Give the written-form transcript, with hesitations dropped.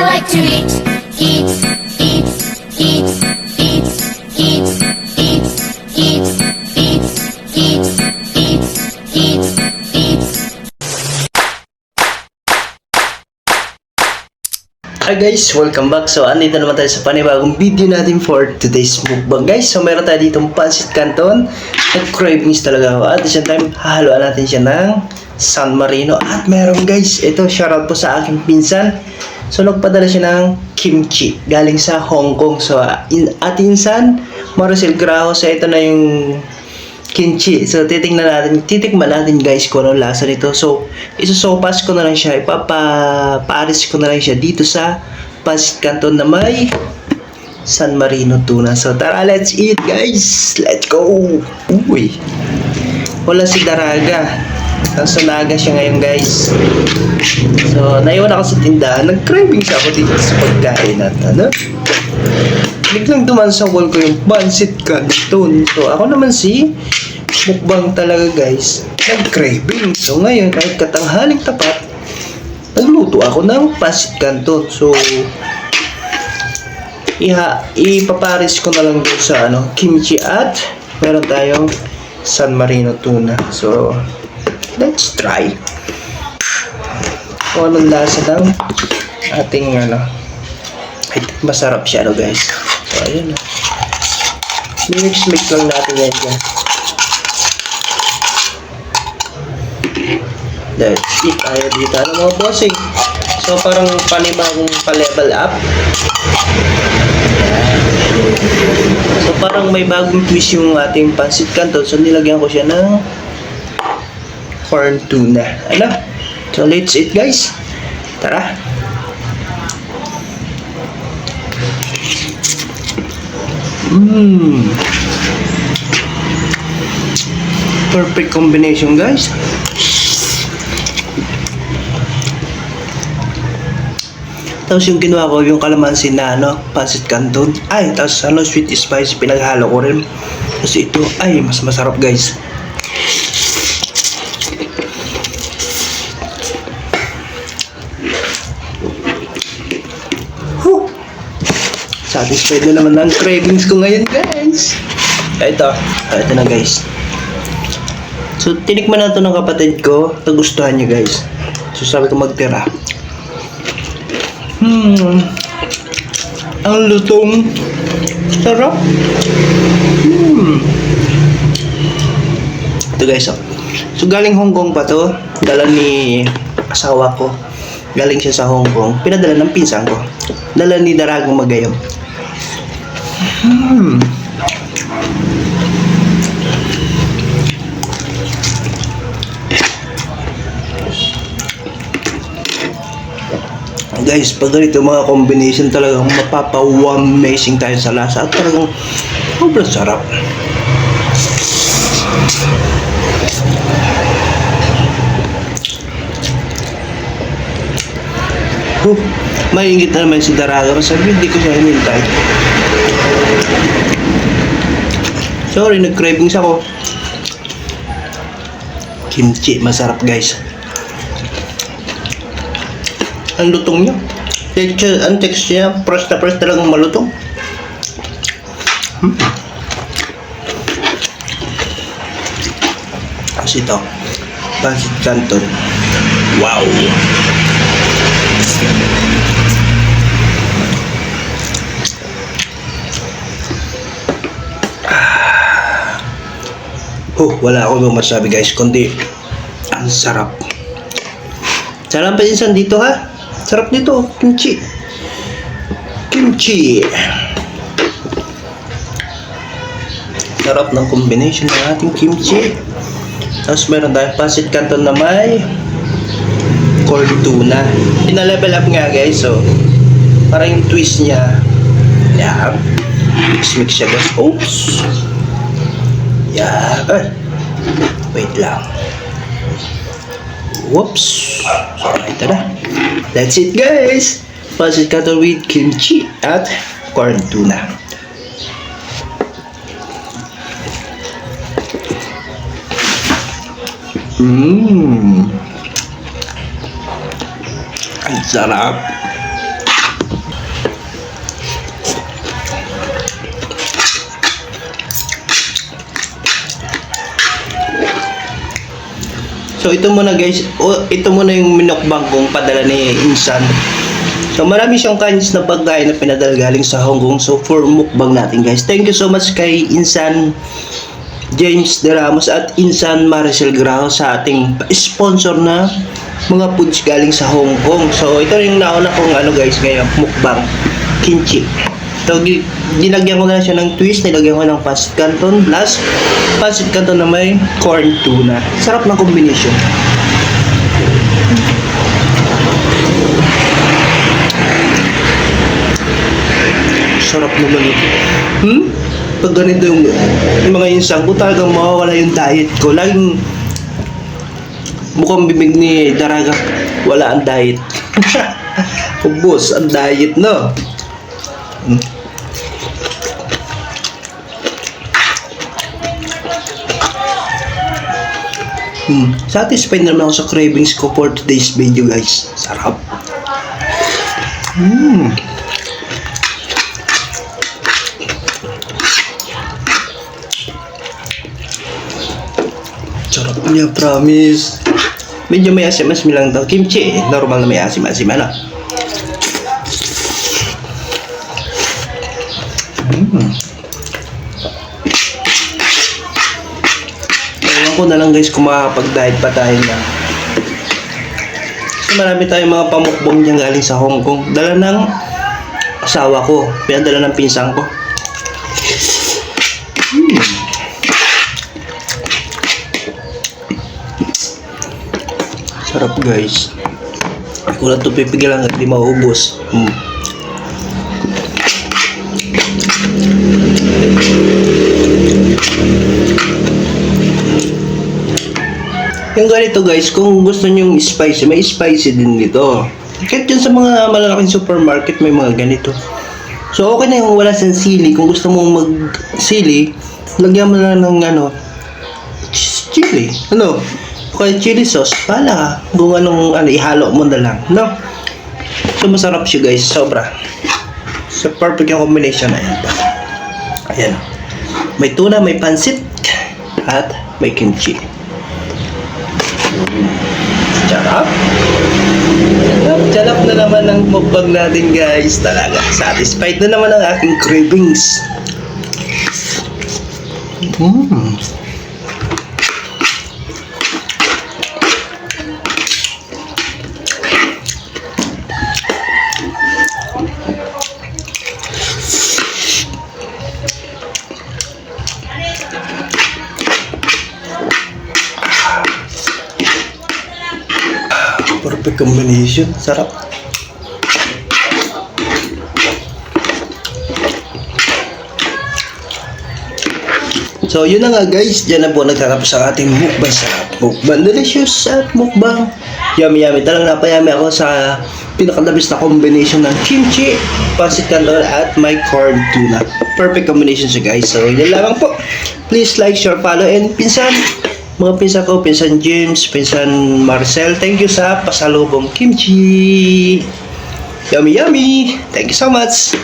I like to eat, eat, eat, eat, eat, eat, eat, eat, eat, eat, eat, eat, eat. Hi guys, welcome back. So, andito naman tayo sa panibagong video natin for today's mukbang guys. So, meron tayo ditong pancit canton. Nag-cravings talaga ako. At the same time, hahaluan natin siya ng San Marino. At meron guys, ito, shoutout po sa aking pinsan. So, nagpadala siya ng kimchi galing sa Hong Kong. So, atinsan, Maricel Graho. So, ito na yung kimchi. So, titikman natin guys kung ano lasa nito. So, isusopas ko na lang siya. Ipaparis ko na lang siya dito sa pancit canton na may San Marino tuna. So, tara, let's eat guys. Let's go. Uy. Wala si Daraga. Nasa Naga siya ngayon guys. So, naiwan ako sa tindahan. Nag-cravings ako dito sa pagkain at ano. Biglang duman sa wall ko yung pancit canton. So, ako naman si mukbang talaga guys. Nag-craving. So, ngayon, kahit katanghaling tapat, nagluto ako ng pancit canton. So, ipaparis ko na lang doon sa kimchi at meron tayong San Marino tuna. So, let's try. Kung anong lasa ng ating I think masarap siya guys. So, ayun. Mix lang natin yan dyan. Let's eat tayo dito. Mga bossing? So, parang panibagong pa-level up. So, parang may bagong twist yung ating pancit canton. So, nilagyan ko siya ng corn tuna. So, let's eat guys. Tara. Perfect combination guys. Tapos yung ginawa ko yung kalamansi na pancit canton. Ay, tapos sweet spice pinaghalo ko rin. Tapos ito ay mas masarap guys. Satisfied na naman ang cravings ko ngayon guys. Ito na guys. So, tinikman na ito ng kapatid ko. Nagustuhan niya guys. So, sabi ko magtira. Ang lutong. Sarap. Ito guys. So, galing Hong Kong pa to. Dala ni asawa ko. Galing siya sa Hong Kong. Pinadala ng pinsan ko. Dala ni Daragong Magayom. Guys, pag ganito mga combination talagang mapapa-amazing tayo sa lasa at talagang sobrang sarap. Maingit na naman si Daraga. Sabi, hindi ko siya hinintay. Sorry, nag-cravings ako. Kimchi, masarap guys. Ang lutong niya. Ang texture niya, press na press talagang malutong. Kasi ito, pancit canton. Wow! Wala akong masabi guys, kundi ang sarap. Sarap pa insan dito ha. Sarap nito, kimchi. Kimchi. Sarap ng combination ng ating kimchi. Tapos meron tayong pancit canton na may corn tuna. Pina-level up nga guys. So, parang yung twist niya. Yeah. Mix siya guys. Oops. Yeah. Wait lang. Whoops. So, ito na. That's it guys. Pancit canton with kimchi at corn tuna. Ang sarap. So ito muna guys, ito muna yung minukbang kong padala ni Insan. So marami siyang kinds na pagkain na pinadala galing sa Hong Kong. So for mukbang natin guys. Thank you so much kay Insan James De Ramos at Insan Maricel Graho sa ating sponsor na mga foods galing sa Hong Kong. So ito yung nauna kong guys ngayon, mukbang kimchi. So dinagyan ko na siya ng twist, nilagyan ko ng pancit canton plus pancit canton na may corn tuna. Sarap ng combination. Sarap naman ito. Pag ganito yung mga insang ko, talagang mawawala yung diet ko. Laging mukhang bibig ni Daraga, wala ang diet. Ubus ang diet, no? Satisfied naman ako sa cravings ko for today's video guys. Sarap. Sarap niya, promise. Medyo may asim-asim lang daw. Kimchi, normal na may asim-asim, ano? Ewan ko na lang guys kung makakapag-diet pa tayo na. Kasi marami tayong mga pamukbang dyan galing sa Hong Kong. Dala ng asawa ko. Pinadala ng pinsang ko. Sarap guys. Hindi ko lang ito pipigilan at di maubos. Yung ganito guys, kung gusto nyo yung spicy, may spicy din dito. Kahit dyan sa mga malalaking supermarket may mga ganito. So okay na yung wala siyang sili. Kung gusto mong mag-sili, lagyan mo na ng chili. Kaya chili sauce, pala ka. Kung anong ihalo mo na lang, no? So masarap siya guys, sobra. So perfect yung combination na yan. Ayan. May tuna, may pansit, at may kimchi. Charap. Charap na naman ang mukbang natin guys. Talaga, satisfied na naman ang aking cravings. Perfect combination. Sarap. So, yun na nga guys. Diyan na po nagtatapos ang ating mukbang. Sarap. Mukbang delicious at mukbang yummy yummy. Talagang napayami ako sa pinakadabis na combination ng kimchi, pancit canton at my corn tuna. Perfect combination siya guys. So, yun lamang po. Please like, share, follow, and pinsan. Mga pinsan ko, pinsan James, pinsan Marcel, thank you sa pasalubong kimchi. Yummy yummy. Thank you so much.